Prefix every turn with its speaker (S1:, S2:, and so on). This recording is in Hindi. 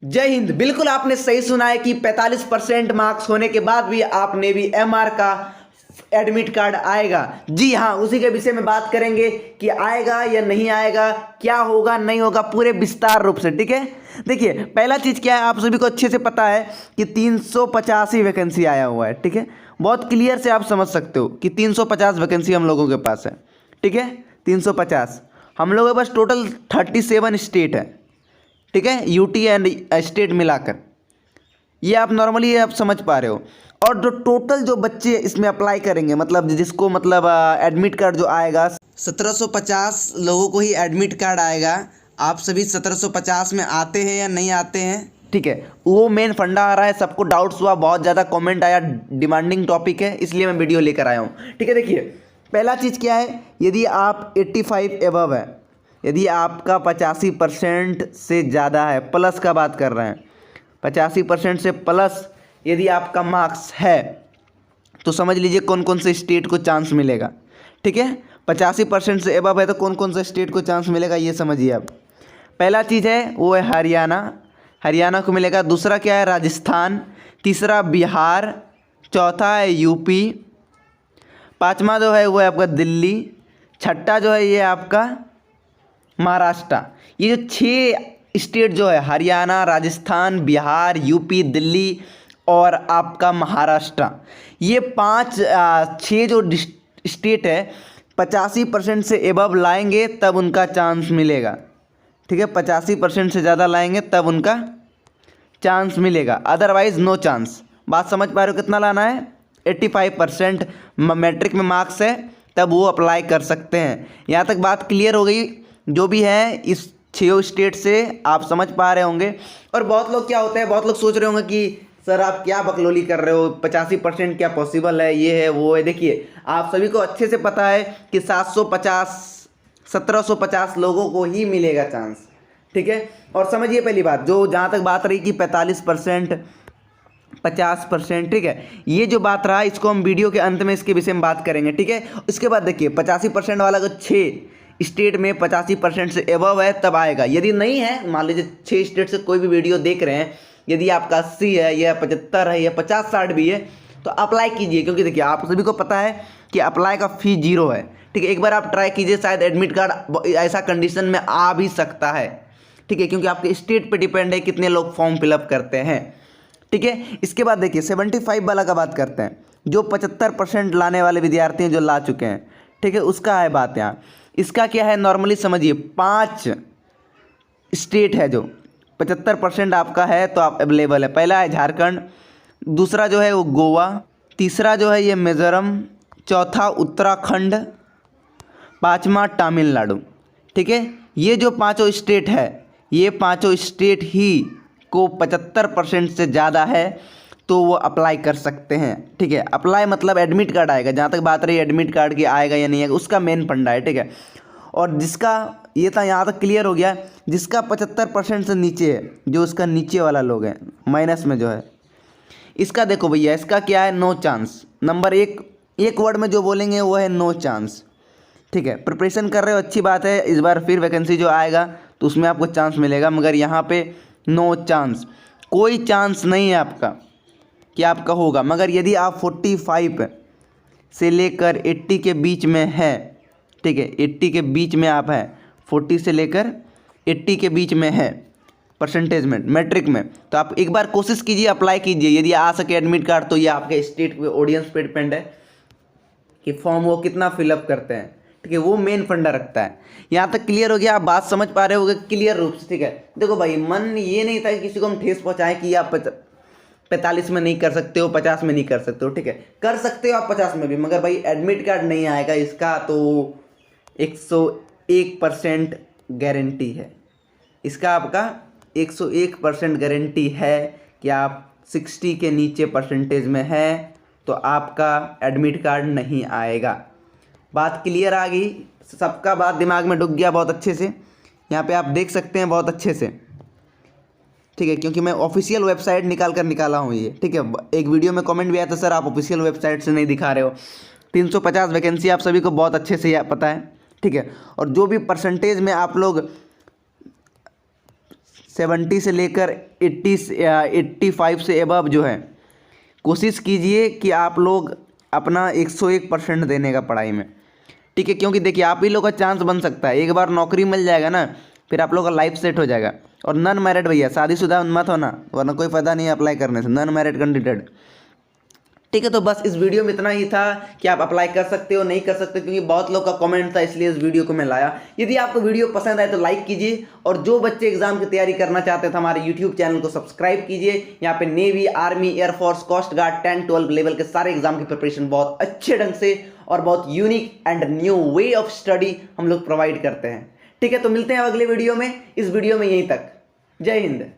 S1: जय हिंद। बिल्कुल आपने सही सुना है कि 45% मार्क्स होने के बाद भी आपने भी एमआर का एडमिट कार्ड आएगा। जी हाँ, उसी के विषय में बात करेंगे कि आएगा या नहीं आएगा, क्या होगा नहीं होगा, पूरे विस्तार रूप से। ठीक है, देखिए पहला चीज़ क्या है, आप सभी को अच्छे से पता है कि 385 वैकेंसी आया हुआ है। ठीक है, बहुत क्लियर से आप समझ सकते हो कि 350 वैकेंसी हम लोगों के पास है। ठीक है, 350 हम लोगों के पास टोटल 37 स्टेट है। ठीक है, यूटी एंड स्टेट मिलाकर, ये आप नॉर्मली आप समझ पा रहे हो। और जो टोटल जो बच्चे इसमें अप्लाई करेंगे, मतलब जिसको मतलब एडमिट कार्ड जो आएगा, 1750 लोगों को ही एडमिट कार्ड आएगा। आप सभी 1750 में आते हैं या नहीं आते हैं? ठीक है, वो मेन फंडा आ रहा है। सबको डाउट्स हुआ, बहुत ज़्यादा कमेंट आया, डिमांडिंग टॉपिक है, इसलिए मैं वीडियो लेकर आया हूँ। ठीक है, देखिए पहला चीज़ क्या है, यदि आप 85 एबव है, यदि आपका 85% से ज़्यादा है, प्लस का बात कर रहे हैं, 85% से प्लस यदि आपका मार्क्स है, तो समझ लीजिए कौन कौन से स्टेट को चांस मिलेगा। ठीक है, 85% से एबव है तो कौन कौन से स्टेट को चांस मिलेगा ये समझिए आप। पहला चीज़ है वो है हरियाणा, हरियाणा को मिलेगा। दूसरा क्या है, राजस्थान। तीसरा बिहार। चौथा है यूपी। पाँचवा जो है वो है आपका दिल्ली। छठा जो है ये आपका महाराष्ट्र। ये जो 6 स्टेट जो है, हरियाणा, राजस्थान, बिहार, यूपी, दिल्ली और आपका महाराष्ट्र, ये 6 जो स्टेट है 85% से एबव लाएंगे तब उनका चांस मिलेगा। ठीक है, 85% से ज़्यादा लाएंगे तब उनका चांस मिलेगा, अदरवाइज़ नो चांस। बात समझ पा रहे हो? कितना लाना है? 85% मैट्रिक में मार्क्स है तब वो अप्लाई कर सकते हैं। यहाँ तक बात क्लियर हो गई? जो भी है इस 6 स्टेट से आप समझ पा रहे होंगे। और बहुत लोग क्या होते हैं, बहुत लोग सोच रहे होंगे कि सर आप क्या बकलोली कर रहे हो, 85% क्या पॉसिबल है, ये है वो है। देखिए आप सभी को अच्छे से पता है कि 1750 लोगों को ही मिलेगा चांस। ठीक है, और समझिए पहली बात, जो जहाँ तक बात रही कि 45%, 50%, ठीक है, ये जो बात रहा इसको हम वीडियो के अंत में इसके विषय में बात करेंगे। ठीक है, इसके बाद देखिए 85% वाला जो 6 स्टेट में 85% से एबव है तब आएगा। यदि नहीं है, मान लीजिए 6 स्टेट से कोई भी वीडियो देख रहे हैं, यदि आपका 80 है या 75 है या 50-60 भी है तो अप्लाई कीजिए, क्योंकि देखिए आप सभी को पता है कि अप्लाई का फ़ी 0 है। ठीक है, एक बार आप ट्राई कीजिए, शायद एडमिट कार्ड ऐसा कंडीशन में आ भी सकता है। ठीक है, क्योंकि आपके स्टेट पे डिपेंड है कितने लोग फॉर्म फिलअप करते हैं। ठीक है, इसके बाद देखिए 75 वाला का बात करते हैं, जो 75% लाने वाले विद्यार्थी हैं जो ला चुके हैं। ठीक है, उसका है बात यहाँ। इसका क्या है, नॉर्मली समझिए 5 स्टेट है जो 75% आपका है तो आप अवेलेबल है। पहला है झारखंड, दूसरा जो है वो गोवा, तीसरा जो है ये मिज़ोरम, चौथा उत्तराखंड, पाँचवा तमिलनाडु। ठीक है, ये जो 5 स्टेट है, ये 5 स्टेट ही को 75% से ज़्यादा है तो वो अप्लाई कर सकते हैं। ठीक है, अप्लाई मतलब एडमिट कार्ड आएगा। जहाँ तक बात रही एडमिट कार्ड की आएगा या नहीं आएगा, उसका मेन फंडा है। ठीक है, और जिसका ये था यहाँ तक क्लियर हो गया, जिसका 75% से नीचे है, जो उसका नीचे वाला लोग हैं माइनस में जो है, इसका देखो भैया, इसका क्या है, नो चांस। नंबर एक वर्ड में जो बोलेंगे वो है नो चांस। ठीक है, प्रिपरेशन कर रहे हो, अच्छी बात है, इस बार फिर वैकेंसी जो आएगा तो उसमें आपको चांस मिलेगा, मगर यहाँ पे नो चांस, कोई चांस नहीं है आपका कि आपका होगा। मगर यदि आप 45 से लेकर 80 के बीच में है, ठीक है, 80 के बीच में आप हैं, 40 से लेकर 80 के बीच में है परसेंटेज में मैट्रिक में, तो आप एक बार कोशिश कीजिए, अप्लाई कीजिए। यदि आ सके एडमिट कार्ड तो ये आपके स्टेट पे ऑडियंस पे डिपेंड है कि फॉर्म वो कितना फिलअप करते हैं। ठीक है, वो मेन फंडा रखता है। यहाँ तक क्लियर हो गया? आप बात समझ पा रहे होगे क्लियर रूप से? ठीक है, देखो भाई, मन ये नहीं था कि किसी को हम ठेस पहुँचाएं कि आप 45 में नहीं कर सकते हो, 50 में नहीं कर सकते हो। ठीक है, कर सकते हो आप 50 में भी, मगर भाई एडमिट कार्ड नहीं आएगा इसका तो 101% गारंटी है। इसका आपका 101% गारंटी है कि आप 60 के नीचे परसेंटेज में है तो आपका एडमिट कार्ड नहीं आएगा। बात क्लियर आ गई? सबका बात दिमाग में डूब गया बहुत अच्छे से? यहाँ पे आप देख सकते हैं बहुत अच्छे से। ठीक है, क्योंकि मैं ऑफिशियल वेबसाइट निकाला हूँ ये। ठीक है, एक वीडियो में कमेंट भी आया था, सर आप ऑफिशियल वेबसाइट से नहीं दिखा रहे हो। 350 वैकेंसी आप सभी को बहुत अच्छे से पता है। ठीक है, और जो भी परसेंटेज में आप लोग 70 से लेकर 85 से एबव जो है, कोशिश कीजिए कि आप लोग अपना 101% देने का पढ़ाई में, ठीक है। क्योंकि देखिए आप ही लोग का चांस बन सकता है, एक बार नौकरी मिल जाएगा ना, फिर आप लोग का लाइफ सेट हो जाएगा। और नॉन मैरिड भैया, शादीशुदा मत होना, वरना कोई फ़ायदा नहीं है अप्लाई करने से, नॉन मैरिड कैंडिडेट, ठीक है। तो बस इस वीडियो में इतना ही था कि आप अप्लाई कर सकते हो, नहीं कर सकते, क्योंकि बहुत लोग का कमेंट था, इसलिए इस वीडियो को मैं लाया। यदि आपको वीडियो पसंद आए तो लाइक कीजिए, और जो बच्चे एग्जाम की तैयारी करना चाहते हैं तो हमारे यूट्यूब चैनल को सब्सक्राइब कीजिए। यहाँ पे navy, army, air force, coast guard 10-12 level के सारे एग्जाम की प्रिपरेशन बहुत अच्छे ढंग से और बहुत unique and new way of study हम लोग प्रोवाइड करते हैं, ठीक है। तो मिलते हैं अगले वीडियो में, इस वीडियो में यहीं तक। जय हिंद।